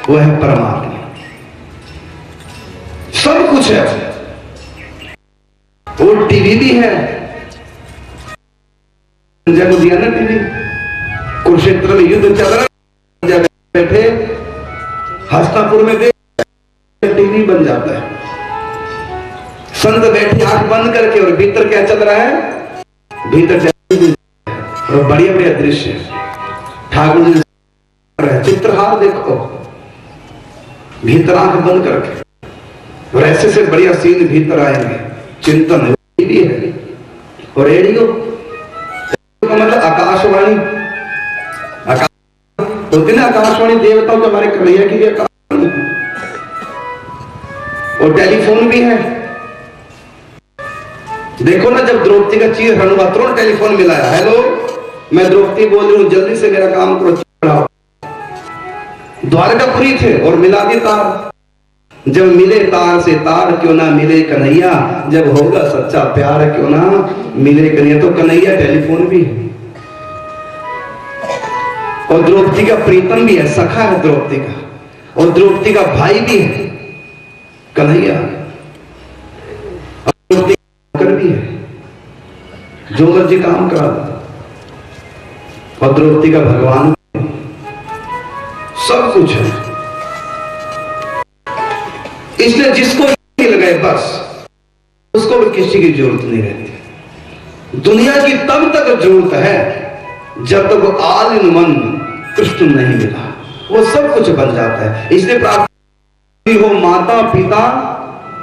वो है परमात्मा। सब कुछ है, वो टीवी भी है, जब दिया ना टीवी, कुरुक्षेत्र में युद्ध चल रहा, बैठे हस्तापुर में देख टीवी बन जाता है, संत बैठे आंख बंद करके, और भीतर क्या चल रहा है, भीतर और बढ़िया बढ़िया दृश्य ठाकुर जी चित्रहार देखो, भीतर आंख बंद करके, और ऐसे से बढ़िया सीन भीतर आएंगे, चिंतन भी है। और रेडियो का मतलब आकाशवाणी, होती ना आकाशवाणी, देवताओं के हमारे कन्हैया की भी आकाशवाणी, और टेलीफोन भी है। देखो ना, जब द्रौपदी का चीर हरण हुआ, तुरंत टेलीफोन मिलाया, हेलो मैं द्रौपदी बोल रही हूँ, जल्दी से मेरा काम करो, चढ़ाओ। द्वारकापुरी थे और मिला दी तार, जब मिले तार से तार क्यों ना मिले कन्हैया, जब होगा सच्चा प्यार क्यों ना मिले कन्हैया। तो कन्हैया टेलीफोन भी है, और द्रौपदी का प्रीतम भी है, सखा है द्रौपदी का, और द्रौपदी का भाई भी है कन्हैया, और द्रौपदी का नौकर भी है, जो मर्जी काम करा, और द्रौपदी का भगवान, सब कुछ है। इसलिए जिसको मिल गए बस, उसको भी किसी की जरूरत नहीं रहती। दुनिया की तब तक जरूरत है जब तक वो आल इन मन कृष्ण नहीं मिला, वो सब कुछ बन जाता है। इसलिए प्रार्थना हो, माता पिता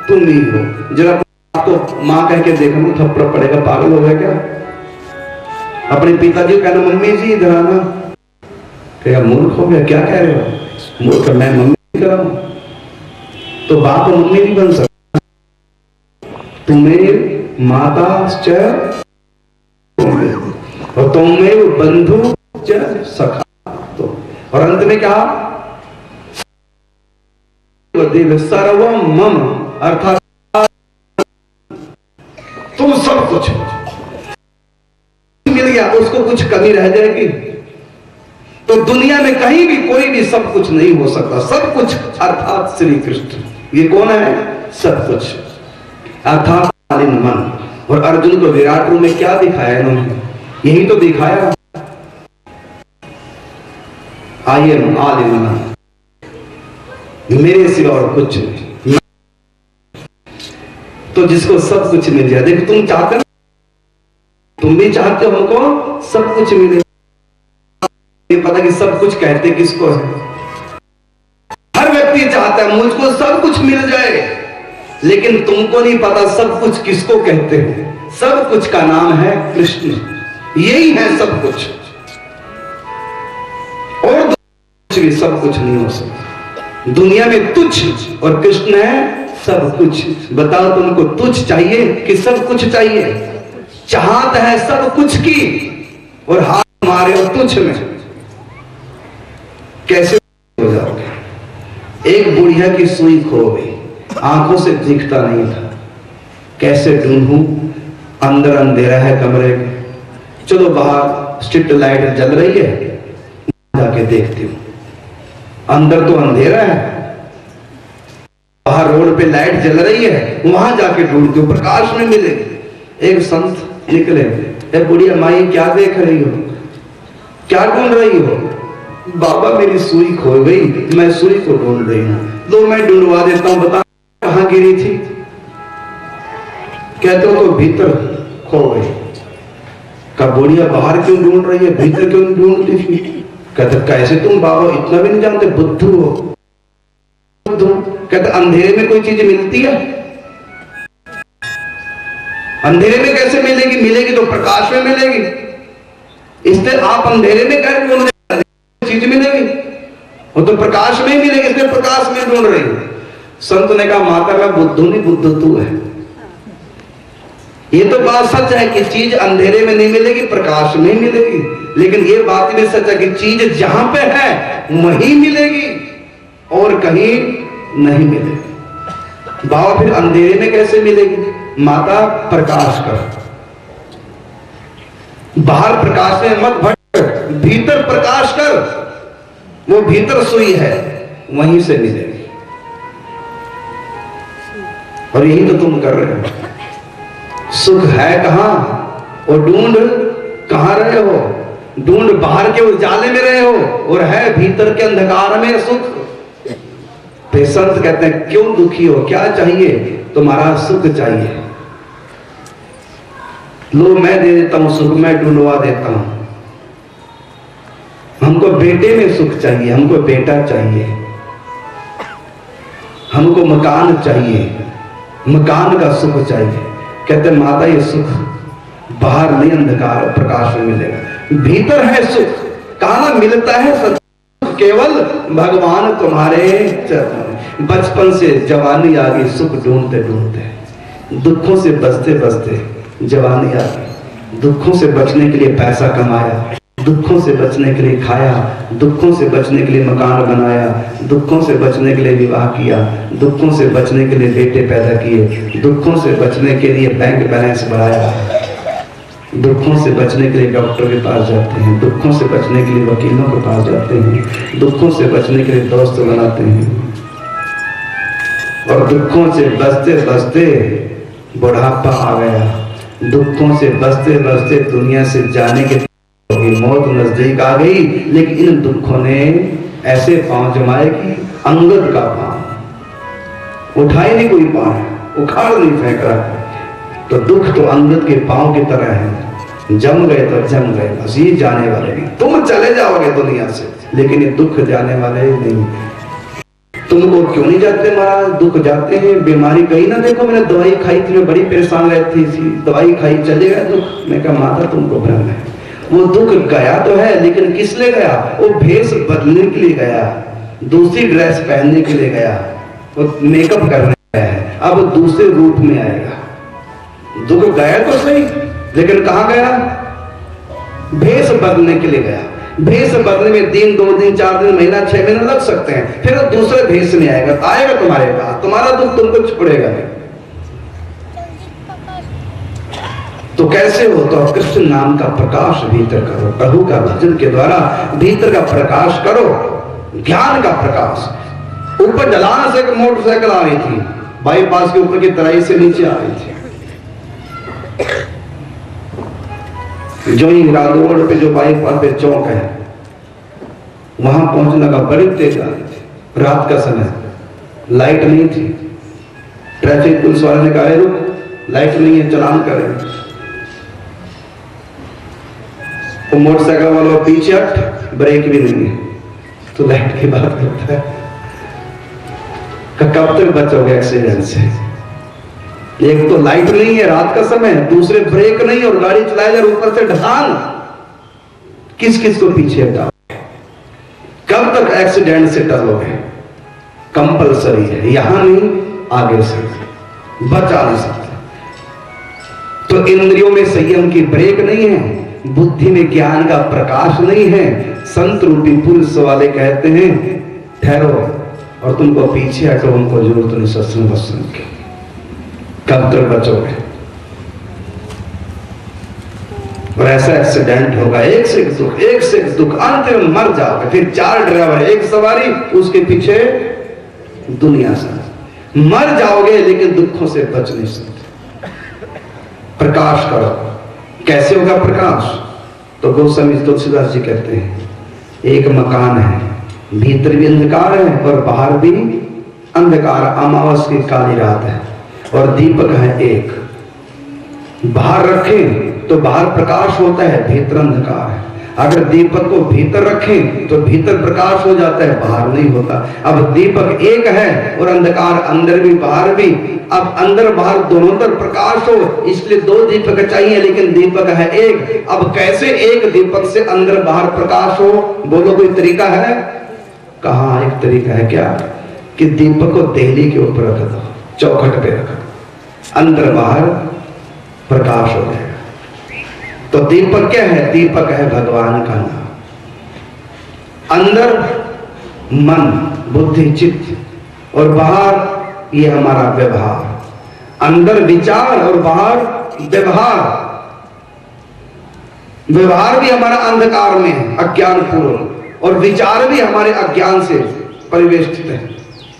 तुम ही हो। जरा आपको माँ कह के देखना, थप्पड़ पड़ेगा, पागल हो गया क्या? अपने पिताजी कहना, मम्मी जी इधर आना, क्या मूर्ख हो गया, क्या कह रहे हो? मूर्ख मैं मम्मी कराऊं? तो बाप मम्मी नहीं बन सकता, तुम्हें माता और तुम्हें बंधु सखा। तो और अंत में क्या, सर्वम मम, अर्थात तुम सब कुछ मिल गया, उसको कुछ कमी रह जाएगी? तो दुनिया में कहीं भी कोई भी सब कुछ नहीं हो सकता। सब कुछ अर्थात श्री कृष्ण, ये कौन है? सब कुछ अर्थात मन। और अर्जुन को विराट रूप में क्या दिखाया इन्होंने? यही तो दिखाया, I am all in one, मेरे सिवा और कुछ नहीं। तो जिसको सब कुछ मिल जाए, देखो तुम चाहते हो, तुम भी चाहते हो हमको सब कुछ मिले। ये पता कि सब कुछ कहते किसको है? हर व्यक्ति चाहता है मुझको सब कुछ मिल जाए, लेकिन तुमको नहीं पता सब कुछ किसको कहते हैं। सब कुछ का नाम है कृष्ण, यही है सब कुछ, और कुछ भी सब कुछ नहीं हो सकता। दुनिया में तुच्छ और कृष्ण है सब कुछ। बताओ तुमको तुच्छ चाहिए कि सब कुछ चाहिए? चाहत है सब कुछ की, और हाथ मारे और तुच्छ में कैसे हो जाओगे? एक बुढ़िया की सुई खो गई, आंखों से दिखता नहीं था, कैसे ढूंढूं? अंदर अंधेरा है कमरे में, चलो बाहर स्ट्रीट लाइट जल रही है, जाके देखती हूं। अंदर तो अंधेरा है, बाहर रोड पे लाइट जल रही है, वहां जाके ढूंढती हूं, प्रकाश में मिलेगी। एक संत निकले, ए बुढ़िया माई क्या देख रही हो, क्या ढूंढ रही हो? बाबा मेरी सुई खो गई, मैं सुई को ढूंढ रही हूं। दो मैं ढूंढवा देता हूं, बता कहां गिरी थी? कहते हो तो भीतर खो गई। का बुढ़िया बाहर क्यों ढूंढ रही है, भीतर क्यों ढूंढती थी? कहते कैसे तुम बाबा इतना भी नहीं जानते, बुद्धू हो। बुद्धू कहते अंधेरे में कोई चीज मिलती है? अंधेरे में कैसे मिलेगी? मिलेगी तो प्रकाश में मिलेगी। इसलिए आप अंधेरे में कह चीज मिलेगी, वो तो प्रकाश में ही मिलेगी, इसलिए प्रकाश में ढूंढ रही है। संत ने कहा माता मैं बुद्धू नहीं, बुद्धू तू है। ये तो बात सच है कि चीज अंधेरे में नहीं मिलेगी, प्रकाश में ही मिलेगी, लेकिन ये बात भी सच है कि चीज जहां पे है वहीं मिलेगी और कहीं नहीं मिलेगी। बाबा फिर अंधेरे में कैसे मिलेगी? माता प्रकाश कर, बाहर प्रकाश में मत भटक, भीतर प्रकाश कर। वो भीतर सुई है, वहीं से मिलेगी। और यही तो तुम कर रहे हो। सुख है कहां और ढूंढ कहां रहे हो? ढूंढ बाहर के उजाले में रहे हो और है भीतर के अंधकार में सुख। संत कहते हैं क्यों दुखी हो, क्या चाहिए? तुम्हारा सुख चाहिए। लो मैं दे देता हूं सुख, मैं ढूंढवा देता हूं। हमको बेटे में सुख चाहिए, हमको बेटा चाहिए, हमको मकान चाहिए, मकान का सुख चाहिए। कहते माता ये सुख बाहर नहीं अंधकार प्रकाश में मिलेगा, भीतर है सुख। कहां मिलता है सुख? केवल भगवान तुम्हारे चरण। बचपन से जवानी आ गई सुख ढूंढते ढूंढते, दुखों से बचते बचते जवानी आ गई। दुखों से बचने के लिए पैसा कमाया, दुखों से बचने के लिए खाया, दुखों से बचने के लिए मकान बनाया, दुखों से बचने के लिए विवाह किया, दुखों से बचने के लिए बेटे पैदा किए, दुखों से बचने के लिए बैंक बैलेंस बढ़ाया, दुखों से बचने के लिए डॉक्टर के पास जाते हैं, दुखों से बचने के लिए वकीलों के पास जाते हैं, दुखों से बचने के लिए दोस्त बनाते हैं। और दुखों से बचते बचते बुढ़ापा आ गया, दुखों से बचते बचते दुनिया से जाने के मौत नजदीक आ गई। लेकिन इन दुखों ने ऐसे पांव जमाए कि अंगद का पांव उठा ही नहीं, कोई पांव उखाड़ नहीं फेंक रहा। तो दुख तो अंगद के पांव की तरह है, जम गए तो जम गए, बस ये जाने वाले नहीं। तुम चले जाओगे दुनिया से, लेकिन ये दुख जाने वाले नहीं। तुमको क्यों नहीं जाते महाराज? दुख जाते हैं। बीमारी कहीं ना देखो, मैंने दवाई खाई थी, मैं बड़ी परेशान रहती थी, दवाई खाई चले गया दुख। मैं कहा माता तुमको भ्रम है, वो दुख गया तो है, लेकिन किस लिए गया? वो भेष बदलने के लिए गया, दूसरी ड्रेस पहनने के लिए गया, वो मेकअप करने गया है, अब दूसरे रूप में आएगा। दुख गया तो सही, लेकिन कहां गया? भेष बदलने के लिए गया। भेष बदलने में दिन, 2 दिन, 4 दिन, महीना, 6 महीने लग सकते हैं, फिर दूसरे भेष में आएगा, आएगा तुम्हारे पास, तुम्हारा दुख तुमको छोड़ेगा नहीं। तो कैसे हो? तो कृष्ण नाम का प्रकाश भीतर करो, प्रभु का भजन के द्वारा भीतर का प्रकाश करो, ज्ञान का प्रकाश। ऊपर ढलान से एक मोटरसाइकिल आ रही थी, बाईपास के ऊपर की तराई से नीचे आ रही थी। जो ही राजौड़ पे जो बाईपास पे चौक है, वहां पहुंचने लगा, बड़ी तेज आ रही थी, रात का समय, लाइट नहीं थी। ट्रैफिक पुलिस वाले ने कहा रुक, लाइट नहीं है, चलान करें। वो मोटरसाइकिल वाला पीछे हट, ब्रेक भी नहीं है, तो लाइट की बात करता है। कब तक बचोगे एक्सीडेंट से? एक तो लाइट नहीं है, रात का समय, दूसरे ब्रेक नहीं और गाड़ी चलाए जा, ऊपर से ढलान। किस किस को पीछे हटाओगे? कब तक एक्सीडेंट से टलोगे? कंपलसरी है, यहां नहीं, आगे से बचा नहीं सकते। तो इंद्रियों में संयम की ब्रेक नहीं है, बुद्धि में ज्ञान का प्रकाश नहीं है। संत रूपी पुलिस वाले कहते हैं ठहरो, और तुमको पीछे हटो, उनको जरूरत नहीं सत्संग वत्संग की। कब तक बचोगे? और ऐसा एक्सीडेंट होगा, एक से एक दुख, अंत में मर जाओगे। फिर 4 ड्राइवर, एक सवारी, उसके पीछे दुनिया से मर जाओगे, लेकिन दुखों से बच नहीं सकते। प्रकाश करो। कैसे होगा प्रकाश? तो गोस्वामी तुलसीदास जी कहते हैं एक मकान है, भीतर भी अंधकार है और बाहर भी अंधकार, अमावस की काली रात है, और दीपक है एक। बाहर रखें तो बाहर प्रकाश होता है, भीतर अंधकार है। अगर दीपक को भीतर रखें तो भीतर प्रकाश हो जाता है, बाहर नहीं होता। अब दीपक एक है और अंधकार अंदर भी बाहर भी। अब अंदर बाहर दोनों तरफ प्रकाश हो, इसलिए 2 दीपक चाहिए, लेकिन दीपक है एक। अब कैसे एक दीपक से अंदर बाहर प्रकाश हो? बोलो कोई तरीका है? कहाँ एक तरीका है क्या? कि दीपक को देहली के ऊपर रख दो, चौखट पे रख दो, अंदर बाहर प्रकाश हो जाएगा। तो दीपक क्या है? दीपक है भगवान का नाम। अंदर मन, बुद्धि, चित्त, और बाहर ये हमारा व्यवहार। अंदर विचार और बाहर व्यवहार। व्यवहार भी हमारा अंधकार में है, अज्ञान पूर्व, और विचार भी हमारे अज्ञान से परिवेष्टित है।